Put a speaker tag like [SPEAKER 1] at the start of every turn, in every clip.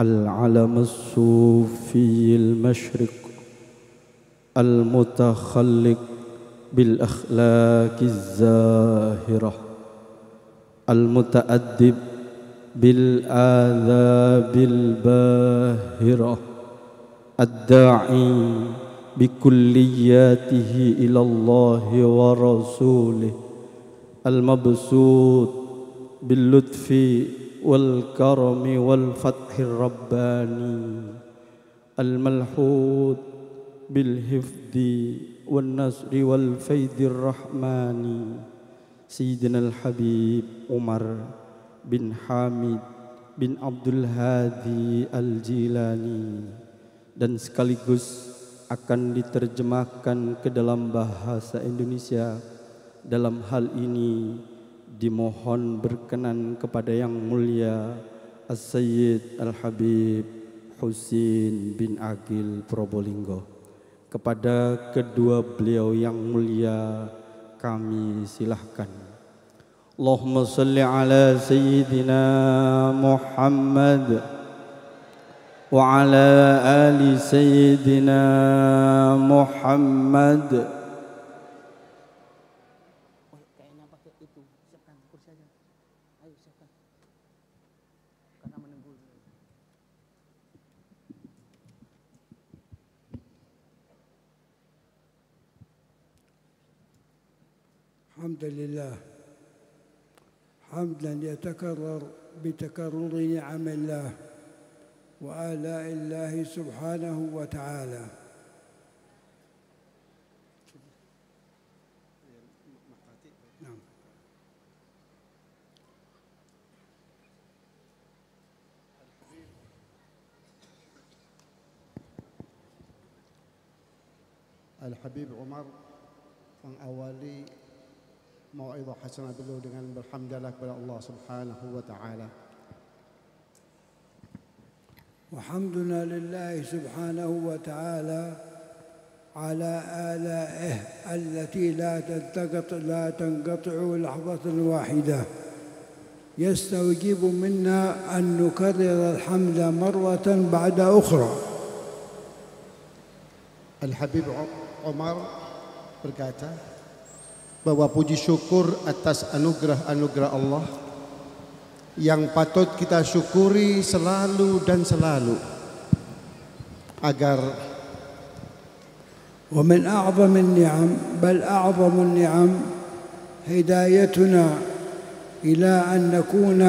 [SPEAKER 1] العلم الصوفي المشرق المتخلق بالأخلاق الزاهرة المتأدب بالآداب الباهرة الداعي بكلياته إلى الله ورسوله المبسوط باللطف والكرم والفتح الرباني الملحوظ بالحفظ والنصر والفيض الرحماني سيدنا الحبيب عمر bin Hamid bin Abdul Hadi Al-Jilani, dan sekaligus akan diterjemahkan ke dalam bahasa Indonesia. Dalam hal ini dimohon berkenan kepada Yang Mulia As-Sayyid Al-Habib Husin bin Agil Probolinggo. Kepada kedua beliau yang mulia kami silahkan. Allahumma salli ala Sayyidina Muhammad wa ala ali Sayyidina Muhammad.
[SPEAKER 2] Kayaknya pakai itu, siapkan kursi aja. Ayo siapkan. Karena menunggu.
[SPEAKER 3] Alhamdulillah. حمدا يتكرر بتكرر نعم الله وآلاء الله سبحانه وتعالى. نعم.
[SPEAKER 4] Al-Habib Umar mengawali mau'izah hasanah beliau dengan berhamdalah kepada Allah Subhanahu wa taala.
[SPEAKER 3] وحمدنا لله سبحانه وتعالى على آلائه التي لا تنقطع لحظة واحدة. يستوجب منا أن نكرر الحمد مرة بعد أخرى.
[SPEAKER 4] Al-Habib Umar berkata bahwa puji syukur atas anugerah-anugerah Allah yang patut kita syukuri selalu dan selalu agar
[SPEAKER 3] ومن أعظم النعم بل أعظم النعم هدايتنا إلى أن نكون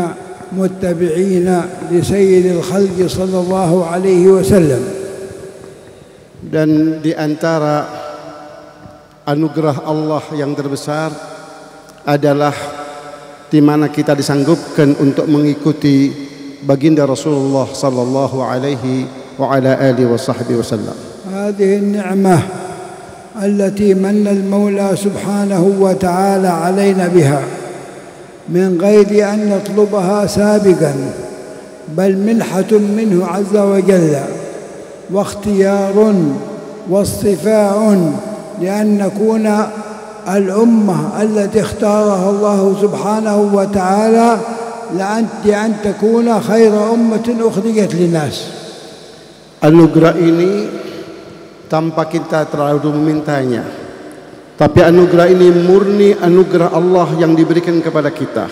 [SPEAKER 3] متبعين لسيد الخلق صلى الله عليه وسلم.
[SPEAKER 4] Dan di antara anugerah Allah yang terbesar adalah di mana kita disanggupkan untuk mengikuti baginda Rasulullah sallallahu alaihi wa ala alihi wasallam.
[SPEAKER 3] هذه النعمة التي من المولى سبحانه وتعالى علينا بها من غير أن نطلبها سابقا بل منحة منه عز وجل واختيار واصطفاء لأن نكون الأمة التي اختارها الله سبحانه وتعالى لأن تكون خير أمة أخرجت للناس.
[SPEAKER 4] Anugerah ini tanpa kita terlalu memintanya, tapi anugerah ini murni anugerah Allah yang diberikan kepada kita,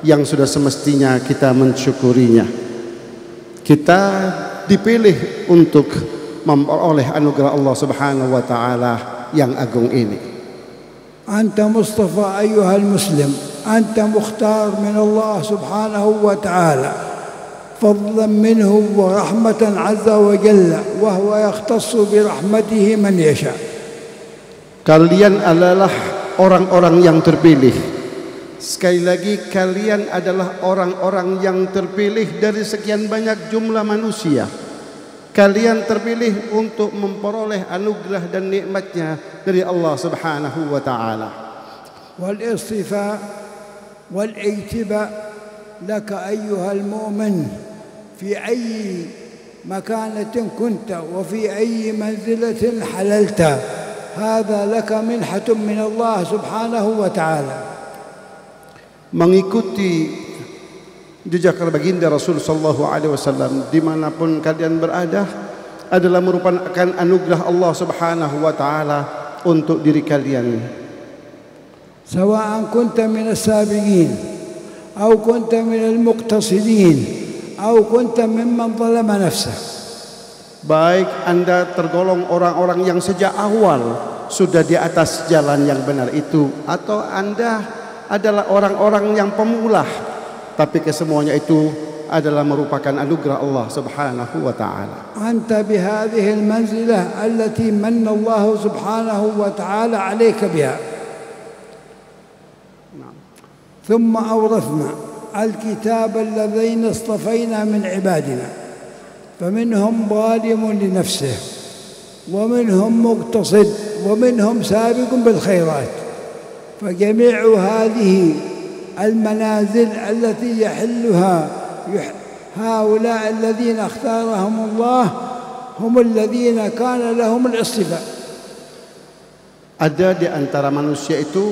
[SPEAKER 4] yang sudah semestinya kita mensyukurinya. Kita dipilih untuk memperoleh anugerah Allah Subhanahu wa taala yang agung ini.
[SPEAKER 3] Anta Mustafa ayyuhal muslim, anta mukhtar min Allah Subhanahu wa taala fadlan minhu wa rahmatan azza wa jalla wa huwa yakhtassu bi rahmatihi man yasha.
[SPEAKER 4] Kalian adalah orang-orang yang terpilih. Sekali lagi, kalian adalah orang-orang yang terpilih dari sekian banyak jumlah manusia. Kalian terpilih untuk memperoleh anugerah dan nikmatnya dari Allah Subhanahu wa taala.
[SPEAKER 3] Wal istifa wal ijtiba laka ayyuhal mu'min fi ayyi makanatin kunta wa fi ayyi manzilatin halalta. Hadha laka minhatun min Allah Subhanahu wa taala.
[SPEAKER 4] Mengikuti Jejak baginda Rasul sallallahu alaihi wasallam dimanapun kalian berada adalah merupakan anugerah Allah Subhanahu wa taala untuk diri kalian.
[SPEAKER 3] Sawa'an kunta min as-sabiqin aw kunta min al-muqtasidin aw kunta mimman zalama nafsah.
[SPEAKER 4] Baik Anda tergolong orang-orang yang sejak awal sudah di atas jalan yang benar itu, atau Anda adalah orang-orang yang pemula, tapi kesemuanya itu adalah merupakan anugerah Allah Subhanahu wa taala.
[SPEAKER 3] Anta bihadhihi al-manzilah allati manna Allah Subhanahu wa taala 'alayka biha. ثم أورثنا الكتاب الذين اصطفينا من عبادنا فمنهم ظالم لنفسه ومنهم مقتصد ومنهم سابق بالخيرات. فجميع هذه المنازل التي يحلها هؤلاء الذين اختارهم الله هم الذين كان لهم الاصطفاء.
[SPEAKER 4] Ada di antara manusia itu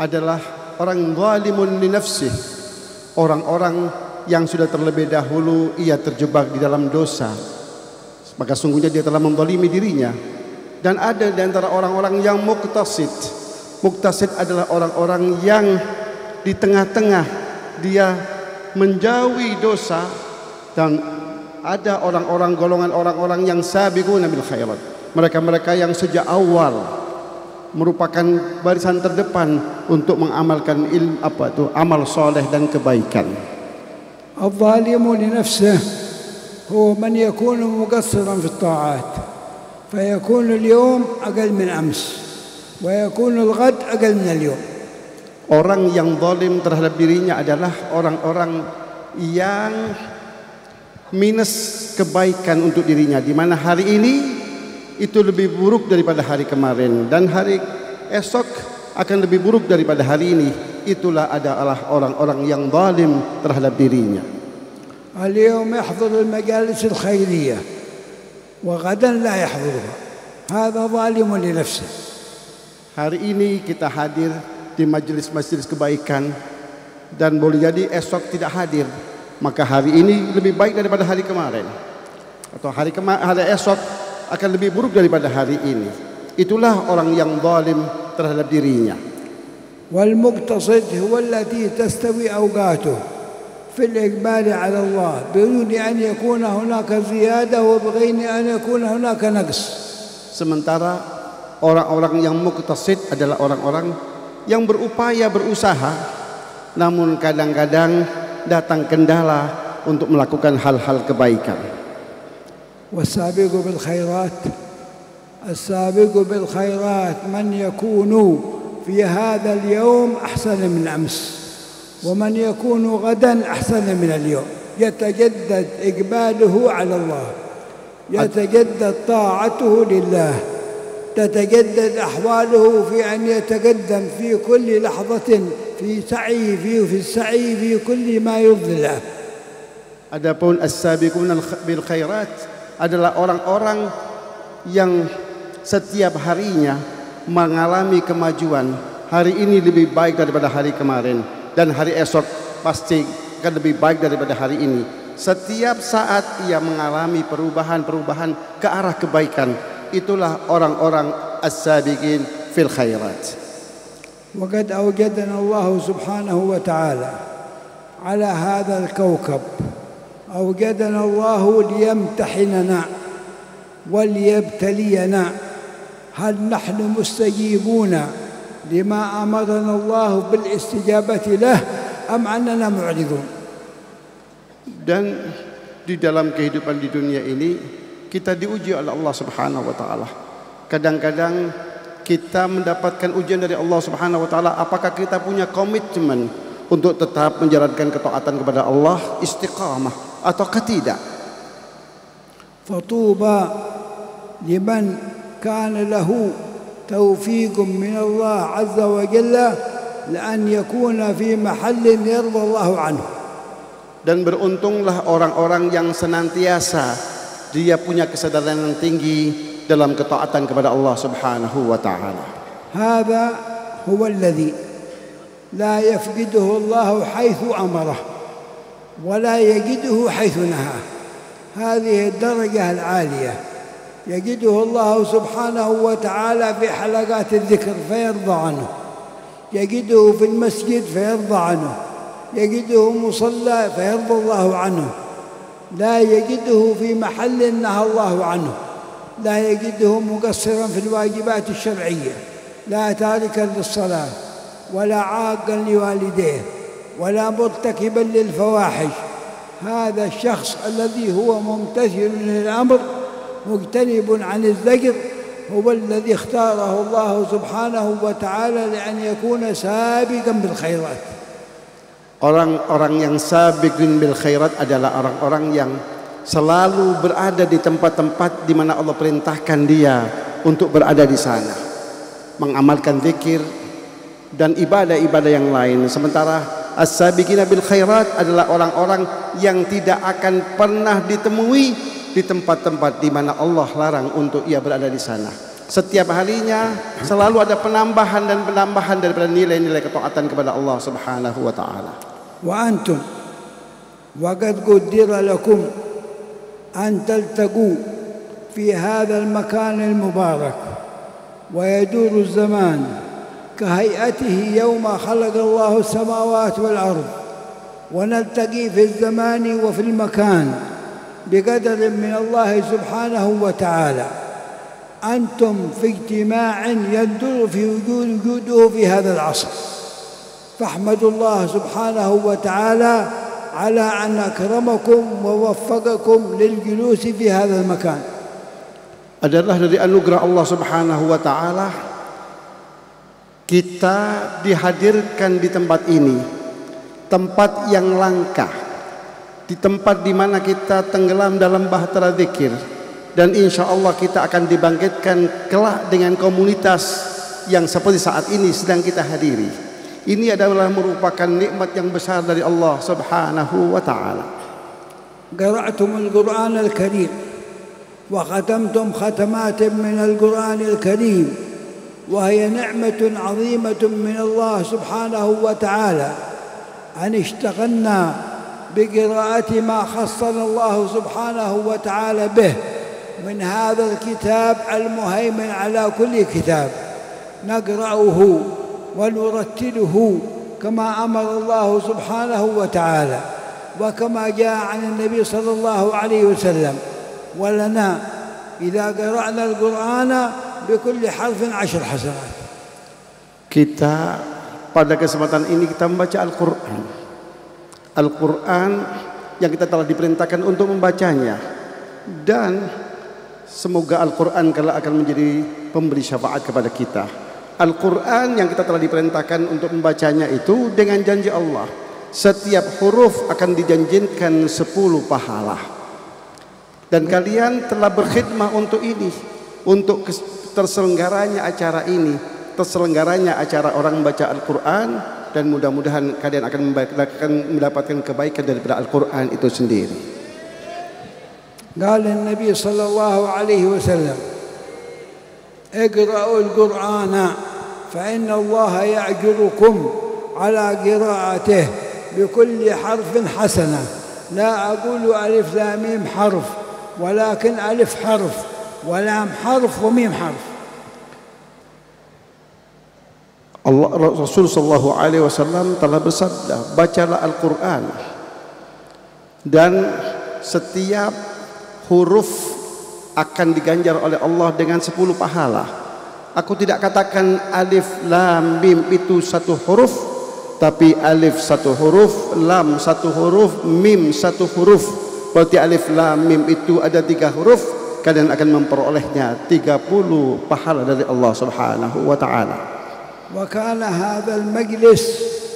[SPEAKER 4] adalah orang zalimun li nafsih, orang-orang yang sudah terlebih dahulu ia terjebak di dalam dosa, maka sungguhnya dia telah menzalimi dirinya. Dan ada di antara orang-orang yang muqtasid. Muqtasid adalah orang-orang yang di tengah-tengah dia menjauhi dosa, dan ada orang-orang golongan orang-orang yang sabiquna bil khairat, mereka-mereka yang sejak awal merupakan barisan terdepan untuk mengamalkan amal soleh dan kebaikan.
[SPEAKER 3] Al-zalimu li nafsihi huwa man yakunu muqassiran fi at-ta'at fayakunu al-yawm aqall min ams wa yakunu al-ghad aqall min al-yawm.
[SPEAKER 4] Orang yang zalim terhadap dirinya adalah orang-orang yang minus kebaikan untuk dirinya, di mana hari ini itu lebih buruk daripada hari kemarin, dan hari esok akan lebih buruk daripada hari ini. Itulah adalah orang-orang yang zalim terhadap dirinya.
[SPEAKER 3] Al-yawm yahdhur al-majalis al-khairiyah wa ghadan la yahdhurha. Hadha zalimun li nafsihi.
[SPEAKER 4] Hari ini kita hadir di majelis-majelis kebaikan, dan boleh jadi esok tidak hadir, maka hari ini lebih baik daripada hari kemarin, atau hari esok akan lebih buruk daripada hari ini. Itulah orang yang zalim terhadap dirinya.
[SPEAKER 3] Wal muqtasid huwa allati tastawi awqatuhu fi al-iqbal 'ala Allah biduni an yakuna hunaka ziyadah wa bighairi an yakuna hunaka naqs.
[SPEAKER 4] Sementara orang-orang yang muqtasid adalah orang-orang yang berupaya, berusaha, namun kadang-kadang datang kendala untuk melakukan hal-hal kebaikan.
[SPEAKER 3] والسابق بالخيرات السابق بالخيرات من يكون في هذا اليوم أحسن من أمس ومن يكون غدا أحسن من اليوم. يتجدد إقباله على الله، يتجدد طاعته لله، تتجدد أحواله في أن يتقدم في كل لحظة في السعي في كل ما يرضي الله.
[SPEAKER 4] Adapun as-sabiquna bil khairat adalah orang-orang yang setiap harinya mengalami kemajuan. Hari ini lebih baik daripada hari kemarin, dan hari esok pasti akan lebih baik daripada hari ini. Setiap saat ia mengalami perubahan-perubahan ke arah kebaikan. Itulah orang-orang as-sabiqin fil khairat.
[SPEAKER 3] وقد أوجدنا الله سبحانه وتعالى على هذا الكوكب، أوجدنا الله ليمتحننا وليبتلينا هل نحن مستجيبون لما أمرنا الله بالاستجابة له أم أننا معرضون.
[SPEAKER 4] Dan di dalam kehidupan di dunia ini kita diuji oleh Allah Subhanahu wa taala. Kadang-kadang kita mendapatkan ujian dari Allah Subhanahu wa taala, apakah kita punya komitmen untuk tetap menjalankan ketaatan kepada Allah, istiqamah, ataukah tidak.
[SPEAKER 3] Fatuba liman kana lahu taufiqun min Allah azza wa jalla لأن يكون في محل يرضى الله عنه.
[SPEAKER 4] Dan beruntunglah orang-orang yang senantiasa dia punya kesadaran yang tinggi dalam ketaatan kepada Allah Subhanahu wa taala.
[SPEAKER 3] هذا هو الذي لا يفقده الله حيث أمره ولا يجده حيث نهاه. هذه الدرجة العالية يجده الله سبحانه وتعالى في حلقات الذكر فيرضى عنه، يجده في المسجد فيرضى عنه، يجده مصلى فيرضى الله عنه، لا يجده في محل نهى الله عنه، لا يجده مقصرا في الواجبات الشرعية، لا تاركا للصلاة ولا عاقا لوالديه ولا مرتكبا للفواحش. هذا الشخص الذي هو ممتثل للأمر مجتنب عن الزجر هو الذي اختاره الله سبحانه وتعالى لأن يكون سابقا بالخيرات.
[SPEAKER 4] Orang-orang yang sabiqun bil khairat adalah orang-orang yang selalu berada di tempat-tempat di mana Allah perintahkan dia untuk berada di sana, mengamalkan zikir dan ibadah-ibadah yang lain. Sementara as-sabiqina bil khairat adalah orang-orang yang tidak akan pernah ditemui di tempat-tempat di mana Allah larang untuk ia berada di sana. Setiap harinya selalu ada penambahan dan penambahan daripada nilai-nilai ketaatan kepada Allah Subhanahu wa taala.
[SPEAKER 3] وأنتم وقد قدر لكم أن تلتقوا في هذا المكان المبارك ويدور الزمان كهيئته يوم خلق الله السماوات والأرض، ونلتقي في الزمان وفي المكان بقدر من الله سبحانه وتعالى. أنتم في اجتماع يندر في وجوده في هذا العصر، فاحمدوا الله سبحانه وتعالى على أن أكرمكم ووفقكم للجلوس في هذا المكان.
[SPEAKER 4] Adalah dari anugerah Allah Subhanahu wa taala kita dihadirkan di tempat ini, tempat yang langka, di tempat di mana kita tenggelam dalam bahtera zikir, dan insya Allah kita akan dibangkitkan kelak dengan komunitas yang seperti saat ini sedang kita hadiri. Ini adalah merupakan nikmat yang besar dari Allah Subhanahu wa taala.
[SPEAKER 3] Qara'tum al-Qur'an al-Karim wa khatamtum khatamat min al-Qur'an al-Karim wa hiya ni'matun 'azimatun min Allah Subhanahu wa ta'ala an ishtaghalna biqira'ati ma khassana Allah Subhanahu wa ta'ala bih min hadha al-kitab al-muhaymin 'ala kulli kitab naqra'uhu ونرتله كما أمر الله سبحانه وتعالى وكما جاء عن النبي صلى الله عليه وسلم. ولنا إذا قرأنا القرآن بكل حرف 10 حسنات.
[SPEAKER 4] Kita pada kesempatan ini kita membaca Al-Quran. Al-Quran yang kita telah diperintahkan untuk membacanya, dan semoga Al-Quran kelak akan menjadi pemberi syafaat kepada kita. Al-Quran yang kita telah diperintahkan untuk membacanya itu dengan janji Allah, setiap huruf akan dijanjikan 10 pahala. Dan kalian telah berkhidmah untuk ini, untuk terselenggaranya acara ini, terselenggaranya acara orang membaca Al-Quran, dan mudah-mudahan kalian akan mendapatkan kebaikan daripada Al-Quran itu sendiri.
[SPEAKER 3] Qala Nabi sallallahu alaihi wasallam, اقرأوا القرآن فإن الله يأجركم على قراءته بكل حرف حسنة. لا أقول ألف لام ميم حرف، ولكن ألف حرف ولام حرف وميم حرف.
[SPEAKER 4] Allah Rasul sallallahu alaihi wasallam telah bersabda, bacalah Al-Quran dan setiap huruf akan diganjar oleh Allah dengan 10 pahala. Aku tidak katakan alif lam mim itu 1 huruf, tapi alif 1 huruf, lam 1 huruf, mim 1 huruf. Berarti alif lam mim itu ada 3 huruf, kalian akan memperolehnya 30 pahala dari Allah Subhanahu wa taala.
[SPEAKER 3] Wa kana hadzal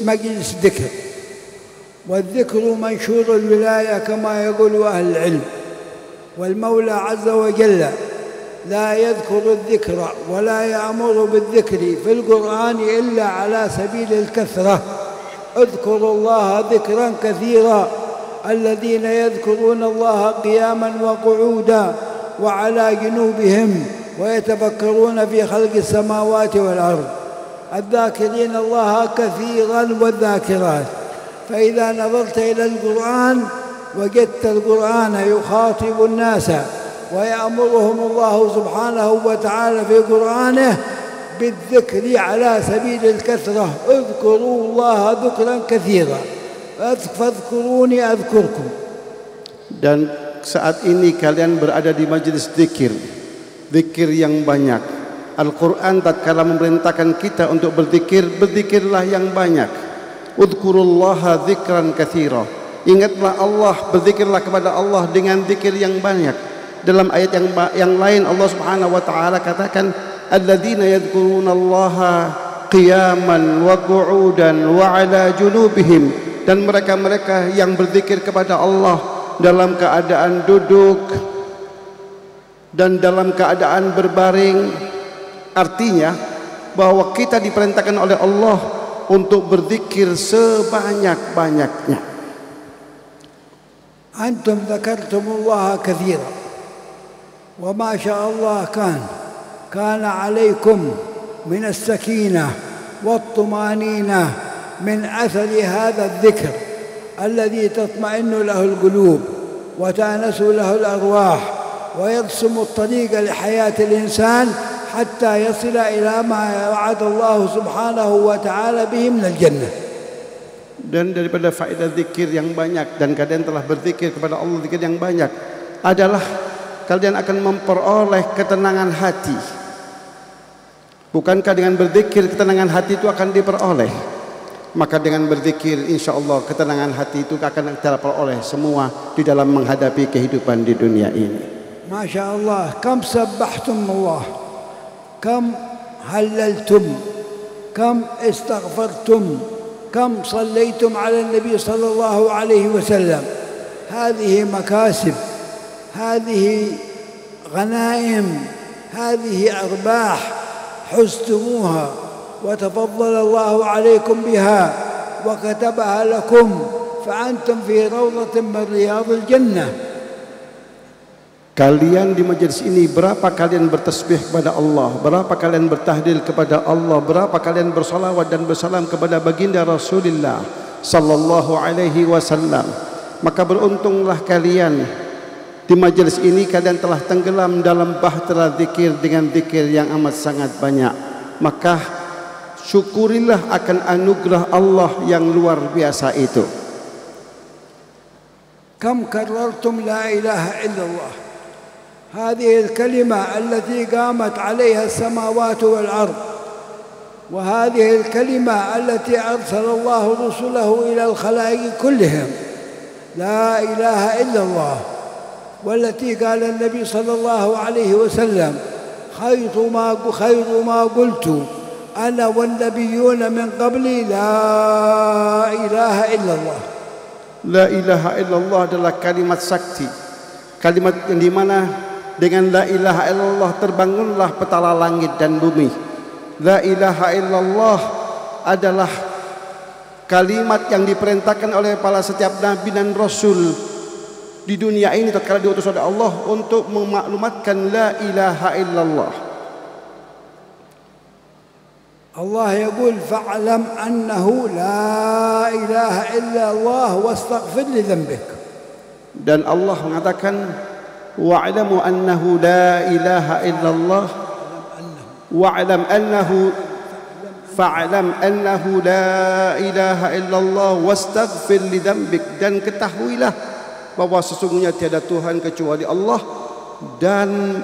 [SPEAKER 3] majlis dzikr. والذكر منشور الولاية كما يقول أهل العلم. والمولى عز وجل لا يذكر الذكر ولا يأمر بالذكر في القرآن إلا على سبيل الكثرة. اذكروا الله ذكرا كثيرا الذين يذكرون الله قياما وقعودا وعلى جنوبهم ويتفكرون في خلق السماوات والأرض. الذاكرين الله كثيرا والذاكرات. فإذا نظرت إلى القرآن وجدت القرآن يخاطب الناس ويأمرهم الله سبحانه وتعالى في قرآنه بالذكر على سبيل الكثرة. اذكروا الله ذكرا كثيرا فاذكروني أذكركم.
[SPEAKER 4] Dan saat ini kalian berada di majelis zikir, zikir yang banyak. Al-Quran tatkala memerintahkan kita untuk berzikir, berzikirlah yang banyak. Udhkurullaha dzikran katsira. Ingatlah Allah, berzikirlah kepada Allah dengan zikir yang banyak. Dalam ayat yang lain Allah Subhanahu wa taala katakan, alladzina yadhkurunallaha qiyaman wa qu'udan wa 'ala junubihim, dan mereka-mereka yang berzikir kepada Allah dalam keadaan duduk dan dalam keadaan berbaring. Artinya bahwa kita diperintahkan oleh Allah untuk berzikir sebanyak-banyaknya.
[SPEAKER 3] Antum dzakartumullaha katsiran wa ma syaa Allah kana 'alaykum min as-sakinah wat-tumanīnah min athari hadha adh-dhikr alladhi tatma'innu lahu al-qulub wa ta'nasu lahu al-arwah wa yarsumu at-tariqa li hayati al-insan hatta yasila ila ma wa'ada Allah subhanahu wa ta'ala bihi min al-jannah.
[SPEAKER 4] Dan daripada faedah zikir yang banyak, dan kalian telah berzikir kepada Allah zikir yang banyak, adalah kalian akan memperoleh ketenangan hati. Bukankah dengan berzikir ketenangan hati itu akan diperoleh? Maka dengan berzikir insyaAllah ketenangan hati itu akan kita peroleh semua di dalam menghadapi kehidupan di dunia ini.
[SPEAKER 3] Masya Allah, kam sabbahtum Allah, kam halaltum, kam istaghfartum, كم صليتم على النبي صلى الله عليه وسلم. هذه مكاسب، هذه غنائم، هذه أرباح حزتموها وتفضل الله عليكم بها وكتبها لكم فأنتم في روضة من رياض الجنة.
[SPEAKER 4] Kalian di majelis ini, berapa kalian bertasbih kepada Allah, berapa kalian bertahlil kepada Allah, berapa kalian bersalawat dan bersalam kepada baginda Rasulullah sallallahu alaihi wasallam. Maka beruntunglah kalian di majelis ini, kalian telah tenggelam dalam bahtera zikir dengan zikir yang amat sangat banyak. Maka syukurilah akan anugerah Allah yang luar biasa itu.
[SPEAKER 3] Kam karartum la ilaha illallah. هذه الكلمة التي قامت عليها السماوات والأرض، وهذه الكلمة التي أرسل الله رسله إلى الخلائق كلهم، لا إله إلا الله، والتي قال النبي صلى الله عليه وسلم خير ما قلت أنا والنبيون من قبلي لا إله إلا الله.
[SPEAKER 4] La ilaha illallah adalah kalimat sakti, kalimat yang dimana dengan la ilaha illallah terbangunlah petala langit dan bumi. La ilaha illallah adalah kalimat yang diperintahkan oleh para setiap nabi dan rasul di dunia ini tatkala diutus oleh Allah untuk memaklumatkan la ilaha illallah.
[SPEAKER 3] Allah yaqul fa'lam annahu la ilaha illallah wastaghfir li dhanbik.
[SPEAKER 4] Dan Allah mengatakan wa'lamu annahu la ilaha illallah wa'lam annahu fa'lam annahu la ilaha illallah wastaghfir li dhanbik, dan ketahuilah bahwa sesungguhnya tiada Tuhan kecuali Allah, dan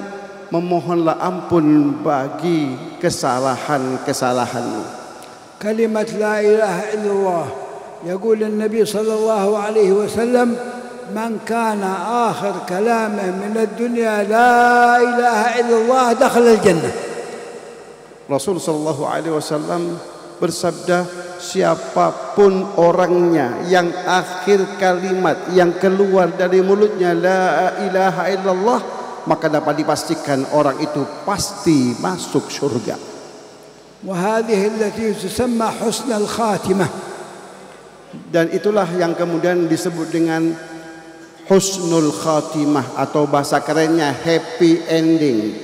[SPEAKER 4] memohonlah ampun bagi kesalahan-kesalahanmu.
[SPEAKER 3] Kalimat la ilaha illallah yaqul an-nabi sallallahu alaihi wasallam man kana akhir kalamih min ad-dunya la ilaha illallah dakhala al-jannah.
[SPEAKER 4] Rasul sallallahu alaihi wasallam bersabda, siapapun orangnya yang akhir kalimat yang keluar dari mulutnya la ilaha illallah, maka dapat dipastikan orang itu pasti masuk surga.
[SPEAKER 3] Wa hadhihi allati tusamma husnul khatimah.
[SPEAKER 4] Dan itulah yang kemudian disebut dengan husnul khatimah, atau bahasa kerennya happy ending.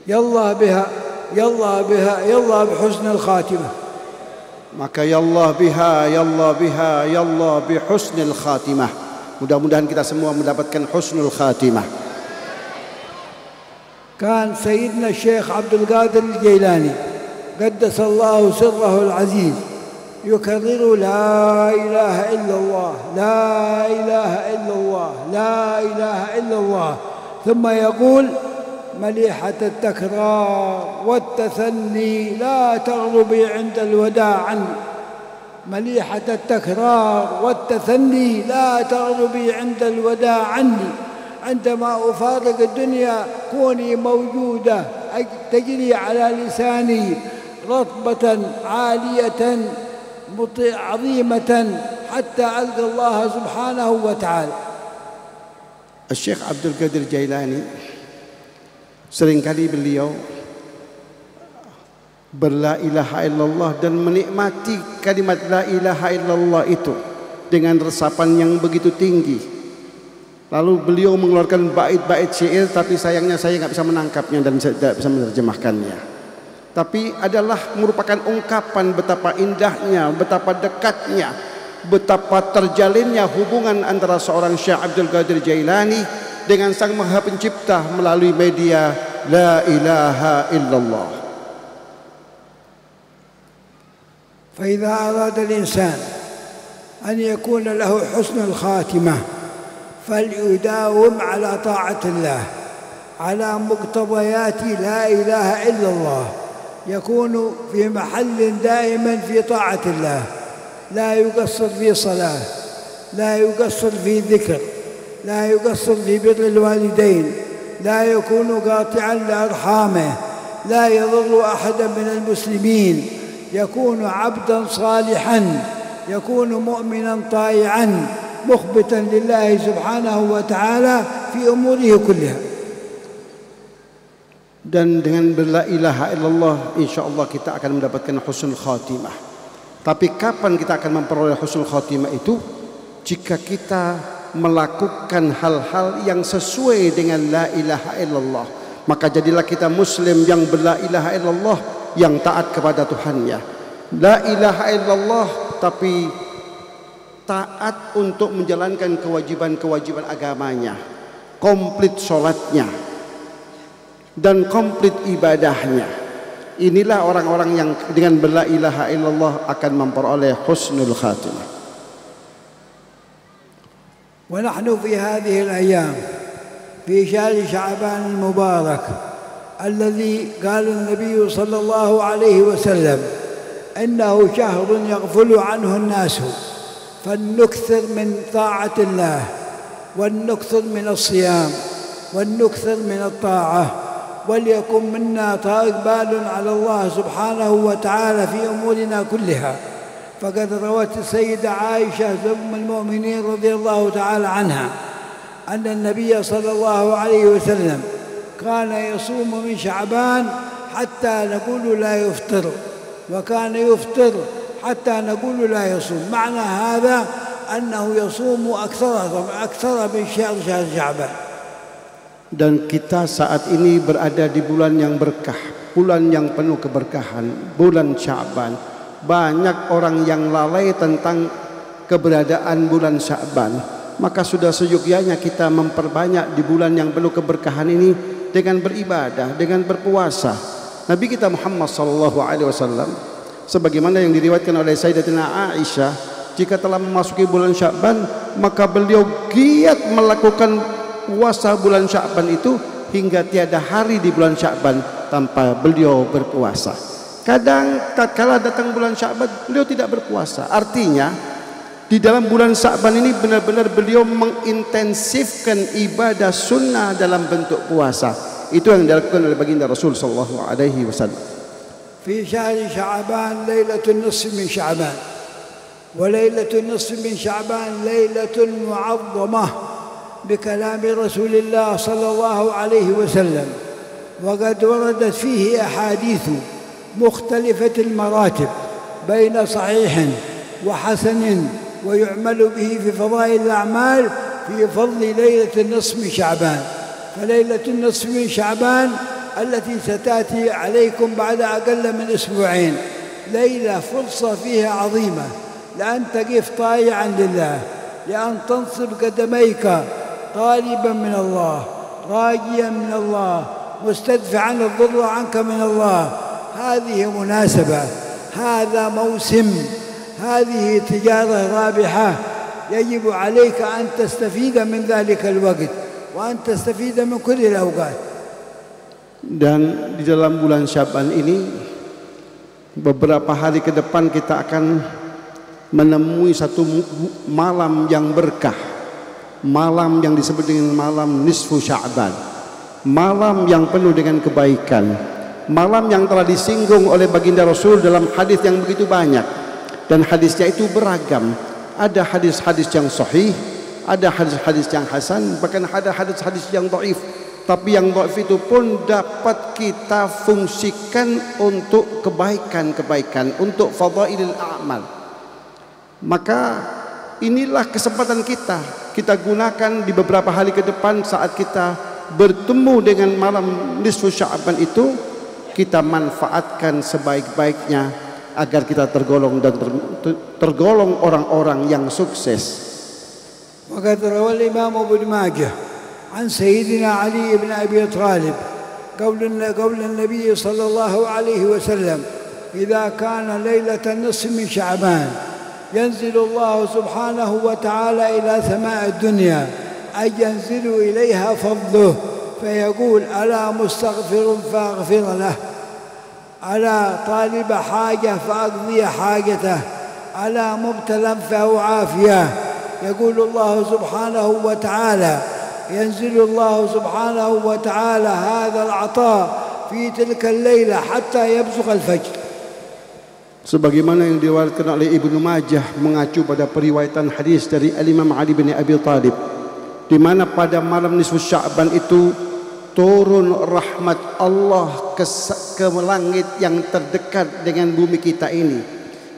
[SPEAKER 3] Yallah biha, yallah biha, yallah bihusnul khatimah.
[SPEAKER 4] Maka ya Allah biha, ya Allah biha, ya Allah bihusnil khatimah. Mudah-mudahan kita semua mendapatkan husnul khatimah.
[SPEAKER 3] كان سيدنا الشيخ عبد القادر الجيلاني قدس الله سره العزيز يكرر لا إله إلا الله، لا إله إلا الله، لا إله إلا الله، ثم يقول مليحة التكرار والتثني لا تغضبي عند الوداع عني. مليحة التكرار والتثني لا تغضبي عند الوداع عني. عندما أفارق الدنيا كوني موجودة تجري على لساني رطبة عالية عظيمة حتى ألقى الله سبحانه وتعالى.
[SPEAKER 4] Syekh Abdul Qadir Jailani seringkali beliau berla ilaha illallah dan menikmati kalimat la ilaha illallah itu dengan resapan yang begitu tinggi. Lalu beliau mengeluarkan bait-bait syair, tapi sayangnya saya nggak bisa menangkapnya dan tidak bisa menerjemahkannya. Tapi adalah merupakan ungkapan betapa indahnya, betapa dekatnya, betapa terjalinnya hubungan antara seorang Syekh Abdul Qadir Jailani dengan Sang Maha Pencipta melalui media la ilaha illallah.
[SPEAKER 3] فإذا أراد الإنسان أن يكون له حسن الخاتمة فليداوم على طاعة الله على مقتضيات لا إله إلا الله، يكون في محل دائما في طاعة الله، لا يقصر في صلاة، لا يقصر في ذكر، لا يقصر في بر الوالدين، لا يكون قاطعا لأرحامه، لا يضر أحدا من المسلمين، يكون عبدا صالحا، يكون مؤمنا طائعا مخبتا لله سبحانه وتعالى في أموره كلها.
[SPEAKER 4] Dan dengan berla ilaha illallah insyaallah kita akan mendapatkan husnul khatimah. Tapi kapan kita akan memperoleh husnul khatimah itu? Jika kita melakukan hal-hal yang sesuai dengan la ilaha illallah, maka jadilah kita muslim yang berla ilaha illallah, yang taat kepada Tuhannya. La ilaha illallah tapi taat untuk menjalankan kewajiban-kewajiban agamanya, komplit sholatnya dan komplit ibadahnya. Inilah orang-orang yang dengan berla ilaha illallah akan memperoleh husnul khatimah.
[SPEAKER 3] ونحن في هذه الأيام في شهر شعبان المبارك الذي قال النبي صلى الله عليه وسلم إنه شهر يغفل عنه الناس، فلنكثر من طاعة الله ولنكثر من الصيام ولنكثر من الطاعة، وليكن منا إقبال على الله سبحانه وتعالى في أمورنا كلها. فقد روت السيدة عائشة أم المؤمنين رضي الله تعالى عنها أن النبي صلى الله عليه وسلم كان يصوم من شعبان حتى نقول لا يفطر، وكان يفطر حتى نقول لا يصوم. معنى هذا أنه يصوم أكثر من شهر شعبان.
[SPEAKER 4] Dan kita saat ini berada di bulan yang berkah, bulan yang penuh keberkahan, bulan Sya'ban. Banyak orang yang lalai tentang keberadaan bulan Sya'ban. Maka sudah seyogyanya kita memperbanyak di bulan yang penuh keberkahan ini dengan beribadah, dengan berpuasa. Nabi kita Muhammad SAW, sebagaimana yang diriwayatkan oleh Sayyidatina Aisyah, jika telah memasuki bulan Sya'ban maka beliau giat melakukan puasa bulan Sya'ban itu hingga tiada hari di bulan Sya'ban tanpa beliau berpuasa. Kadang tatkala datang bulan Sya'ban beliau tidak berpuasa. Artinya di dalam bulan Sya'ban ini benar-benar beliau mengintensifkan ibadah sunnah dalam bentuk puasa. Itu yang dilakukan oleh baginda Rasul sallallahu alaihi wasallam.
[SPEAKER 3] Fi syahr Sya'ban lailatul nisf min Sya'ban wa lailatul nisf min Sya'ban lailatul mu'azzamah بكلام رسول الله صلى الله عليه وسلم، وقد وردت فيه أحاديث مختلفة المراتب بين صحيح وحسن ويعمل به في فضائل الأعمال في فضل ليلة النصف من شعبان. فليلة النصف من شعبان التي ستأتي عليكم بعد أقل من أسبوعين ليلة فرصة فيها عظيمة لأن تقف طائعا لله، لأن تنصب قدميك طالبا من الله، راجيا من الله، مستدفعا الضر عنك من الله. هذه مناسبة، هذا موسم، هذه تجارة رابحة، يجب عليك أن تستفيد من ذلك الوقت وأن تستفيد من كل الأوقات.
[SPEAKER 4] Dan di dalam bulan Syaban ini beberapa hari ke depan kita akan menemui satu malam yang berkah, malam yang disebut dengan malam nisfu Sya'ban, malam yang penuh dengan kebaikan, malam yang telah disinggung oleh baginda Rasul dalam hadis yang begitu banyak, dan hadisnya itu beragam. Ada hadis-hadis yang sahih, ada hadis-hadis yang hasan, bahkan ada hadis-hadis yang dhaif. Tapi yang dhaif itu pun dapat kita fungsikan untuk kebaikan-kebaikan, untuk fadailul a'mal. Maka inilah kesempatan kita gunakan di beberapa hari ke depan saat kita bertemu dengan malam nisfu Sya'ban itu, kita manfaatkan sebaik-baiknya agar kita tergolong dan tergolong orang-orang yang sukses.
[SPEAKER 3] وقد روى الإمام ابن ماجه عن سيدنا علي بن أبي طالب قول النبي صلى الله عليه وسلم: إذا كان ليلة النصف من شعبان ينزل الله سبحانه وتعالى إلى سماء الدنيا، أي ينزل إليها فضله فيقول: ألا مستغفر فأغفر له، ألا طالب حاجة فأقضي حاجته، ألا مبتلى فأعافيه. يقول الله سبحانه وتعالى، ينزل الله سبحانه وتعالى هذا العطاء في تلك الليلة حتى يبزغ الفجر.
[SPEAKER 4] Sebagaimana yang diriwayatkan oleh Ibnu Majah mengacu pada periwayatan hadis dari Imam Ali bin Abi Thalib, di mana pada malam nisfu Sya'ban itu turun rahmat Allah ke langit yang terdekat dengan bumi kita ini,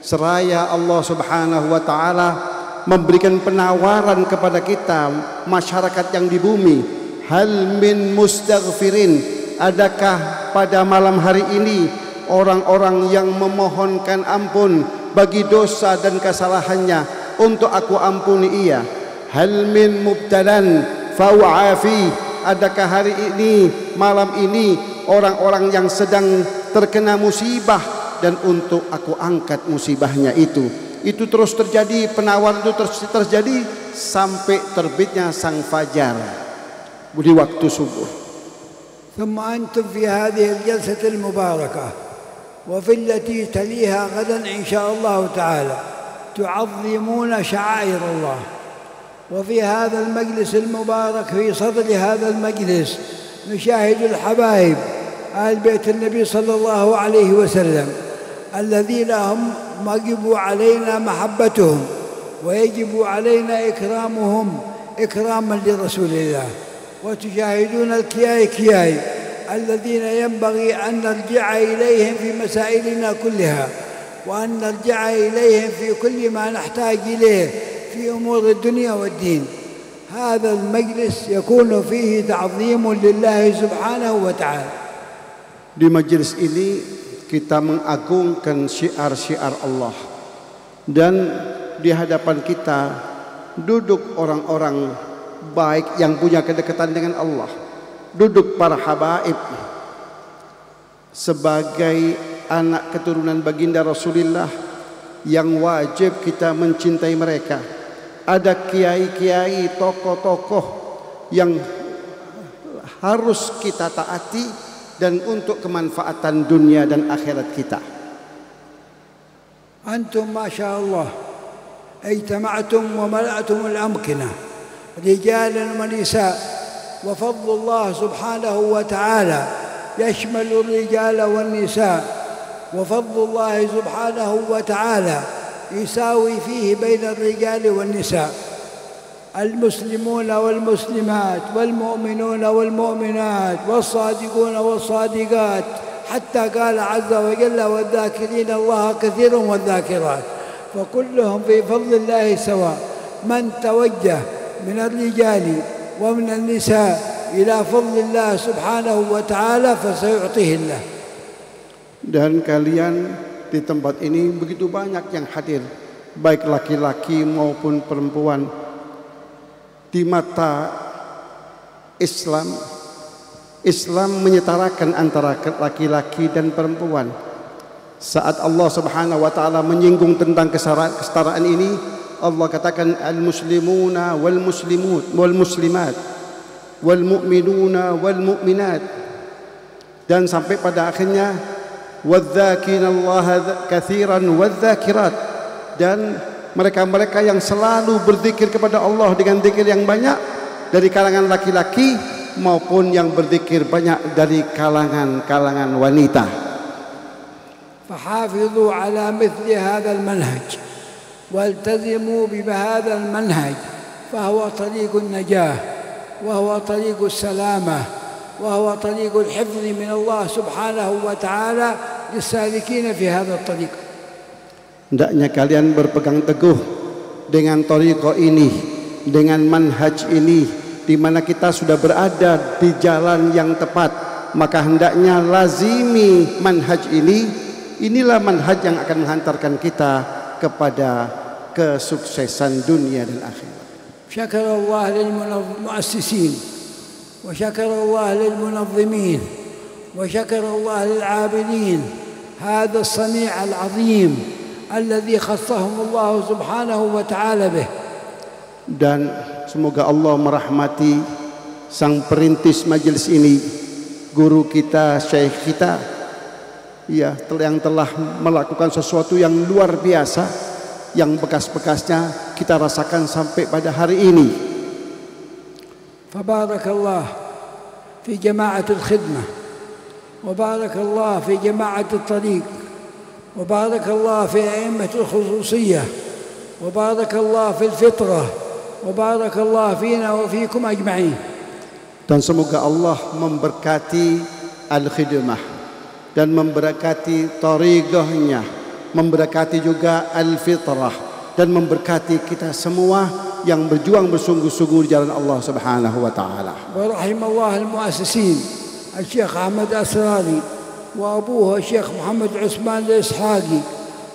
[SPEAKER 4] seraya Allah Subhanahu wa taala memberikan penawaran kepada kita masyarakat yang di bumi. Hal min mustaghfirin, adakah pada malam hari ini orang-orang yang memohonkan ampun bagi dosa dan kesalahannya untuk aku ampuni ia. Hal min mubtalan fa'afi, adakah hari ini malam ini orang-orang yang sedang terkena musibah dan untuk aku angkat musibahnya itu. Itu terus terjadi, penawaran itu terjadi sampai terbitnya sang fajar di waktu subuh.
[SPEAKER 3] ثم أنتم في هذه الجلسة المباركة وفي التي تليها غدا إن شاء الله تعالى تعظمون شعائر الله. وفي هذا المجلس المبارك في صدر هذا المجلس نشاهد الحبايب آل بيت النبي صلى الله عليه وسلم الذين هم يجب علينا محبتهم ويجب علينا إكرامهم إكراما لرسول الله. وتشاهدون الكياي الذين ينبغي أن نرجع إليهم في مسائلنا كلها، وأن نرجع إليهم في كل ما نحتاج إليه في أمور الدنيا والدين. هذا المجلس يكون فيه تعظيم لله سبحانه وتعالى.
[SPEAKER 4] Di majelis ini kita mengagungkan syiar-syiar Allah, dan di hadapan kita duduk orang-orang baik yang punya kedekatan dengan Allah, duduk para habaib sebagai anak keturunan baginda Rasulullah yang wajib kita mencintai mereka. Ada kiai-kiai, tokoh-tokoh yang harus kita taati dan untuk kemanfaatan dunia dan akhirat kita.
[SPEAKER 3] أنتم ما شاء الله اجتمعتم وملأتم الأمكنة رجالا ونساء، وفضل الله سبحانه وتعالى يشمل الرجال والنساء، وفضل الله سبحانه وتعالى يساوي فيه بين الرجال والنساء، المسلمون والمسلمات والمؤمنون والمؤمنات والصادقون والصادقات، حتى قال عز وجل: والذاكرين الله كثيرا والذاكرات. فكلهم في فضل الله سواء، من توجه من الرجال ومن النساء إلى فضل الله سبحانه وتعالى فسيعطيه الله.
[SPEAKER 4] Dan kalian di tempat ini begitu banyak yang hadir, baik laki-laki maupun perempuan. Di mata Islam, Islam menyetarakan antara laki-laki dan perempuan. Saat Allah Subhanahu wa taala menyinggung tentang kesetaraan ini, Allah katakan al-muslimuna wal muslimut wal muslimat wal mu'minuna wal mu'minat, dan sampai pada akhirnya wadzakinallaha katsiran wadzakirat, dan mereka-mereka yang selalu berzikir kepada Allah dengan zikir yang banyak dari kalangan laki-laki maupun yang berzikir banyak dari kalangan wanita.
[SPEAKER 3] فحافظوا على مثل هذا المنهج والتزموا بهذا المنهج، فهو طريق النجاة وهو طريق السلامة وهو طريق الحفظ من الله سبحانه وتعالى للسالكين في هذا الطريق.
[SPEAKER 4] Hendaknya kalian berpegang teguh dengan thariqah ini, dengan manhaj ini, di mana kita sudah berada di jalan yang tepat, maka hendaknya lazimi manhaj ini. Inilah manhaj yang akan menghantarkan kita kepada kesuksesan dunia dan akhirat.
[SPEAKER 3] شكر الله للمؤسسين وشكر الله للمنظمين وشكر الله للعابدين هذا الصنيع العظيم الذي خصهم الله سبحانه وتعالى به.
[SPEAKER 4] Dan semoga Allah merahmati sang perintis majelis ini, guru kita, syekh kita, ya, yang telah melakukan sesuatu yang luar biasa, yang bekas-bekasnya kita rasakan sampai pada hari ini.
[SPEAKER 3] فبارك الله في جماعة الخدمة وبارك الله في جماعة الطريق وبارك الله في أئمة الخصوصية وبارك الله في الفطرة وبارك الله فينا وفيكم أجمعين.
[SPEAKER 4] Dan semoga Allah memberkati al-khidmah dan memberkati tariqahnya, memberkati juga al-fitrah, dan memberkati kita semua yang berjuang bersungguh-sungguh di jalan Allah Subhanahu wa taala.
[SPEAKER 3] Wa rahimallahu al-mu'assisin al-Syekh Ahmad Asrari wa abuhu Syekh Muhammad Utsman al-Ishaqi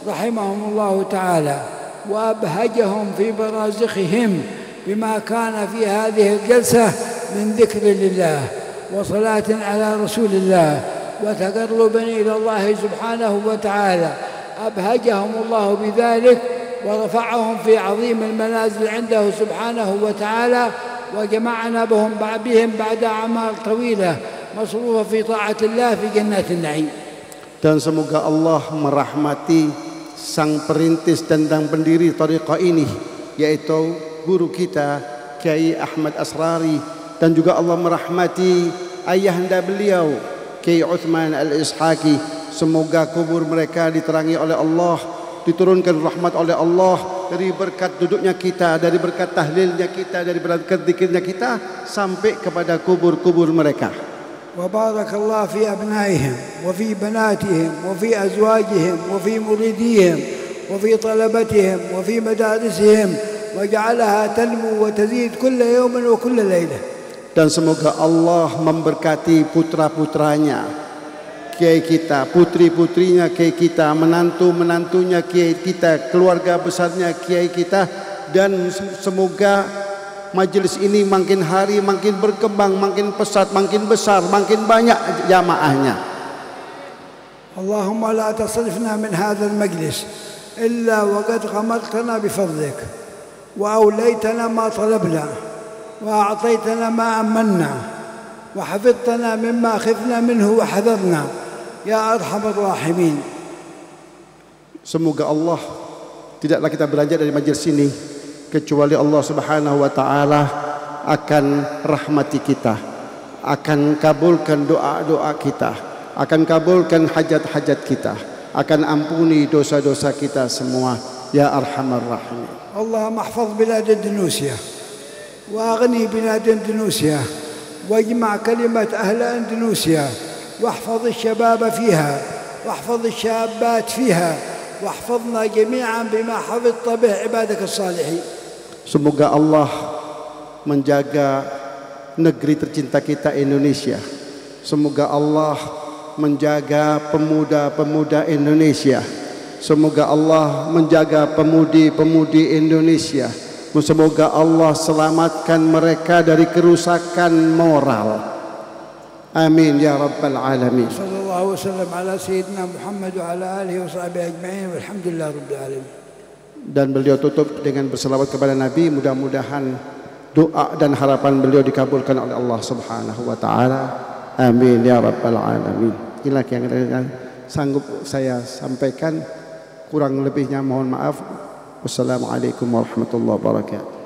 [SPEAKER 3] rahimahumullah taala wa abhajahum fi barazikhihim bima kana fi hadhihi al-jalsah min dhikri lillah wa salatin ala rasulillah وتقربا إلى الله سبحانه وتعالى. أبهجهم الله بذلك ورفعهم في عظيم المنازل عنده سبحانه وتعالى، وجمعنا بهم بعد أعمار طويلة مصروفة في طاعة الله في جنات النعيم.
[SPEAKER 4] Dan semoga Allah merahmati sang perintis dan pendiri thariqah ini, yaitu guru kita Kiai Ahmad Asrari, dan juga Allah merahmati ayahanda beliau Kiai Utsman al-Ishaqi. Semoga kubur mereka diterangi oleh Allah, diturunkan rahmat oleh Allah dari berkat duduknya kita, dari berkat tahlilnya kita, dari berkat zikirnya kita sampai kepada kubur-kubur mereka.
[SPEAKER 3] وبارك الله في أبنائهم وفي بناتهم وفي أزواجهم وفي مريديهم وفي طلبتهم وفي مدارسهم وجعلها تنمو وتزيد كل يوم وكل ليلة.
[SPEAKER 4] Dan semoga Allah memberkati putra-putranya kiai kita, putri-putrinya kiai kita, menantu-menantunya kiai kita, keluarga besarnya kiai kita, dan semoga majelis ini makin hari makin berkembang, makin pesat, makin besar, makin banyak jamaahnya.
[SPEAKER 3] Allahumma la tasrifna min hadzal majlis illa waqad ghamartana bifadlik wa awlaytana ma talabna وأعطيتنا ما أمنا وحفظتنا مما خفنا منه وحذرنا يا أرحم الراحمين.
[SPEAKER 4] Semoga Allah, tidaklah kita belajar dari majelis ini kecuali Allah Subhanahu wa taala akan rahmati kita, akan kabulkan doa-doa kita, akan kabulkan hajat-hajat kita, akan ampuni dosa-dosa kita semua, ya arhamar rahimin.
[SPEAKER 3] Allahumma ihfaz bilad Indonesia وأغني بلاد إندونيسيا واجمع كلمة أهل إندونيسيا واحفظ الشباب فيها واحفظ الشابات فيها واحفظنا جميعا بما حفظت به عبادك الصالحين.
[SPEAKER 4] Semoga Allah menjaga negeri tercinta kita Indonesia. Semoga Allah menjaga pemuda-pemuda Indonesia. Semoga Allah menjaga pemudi-pemudi Indonesia. Semoga Allah selamatkan mereka dari kerusakan moral. Amin ya rabbal alamin.
[SPEAKER 3] Sallallahu wasallam ala sayyidina Muhammad wa ala alihi wa sahbihi ajma'in walhamdulillah rabbil alamin.
[SPEAKER 4] Dan beliau tutup dengan berselawat kepada Nabi. Mudah-mudahan doa dan harapan beliau dikabulkan oleh Allah Subhanahu wa taala. Amin ya rabbal alamin. Inilah yang sanggup saya sampaikan. Kurang lebihnya mohon maaf. Wassalamualaikum warahmatullahi wabarakatuh.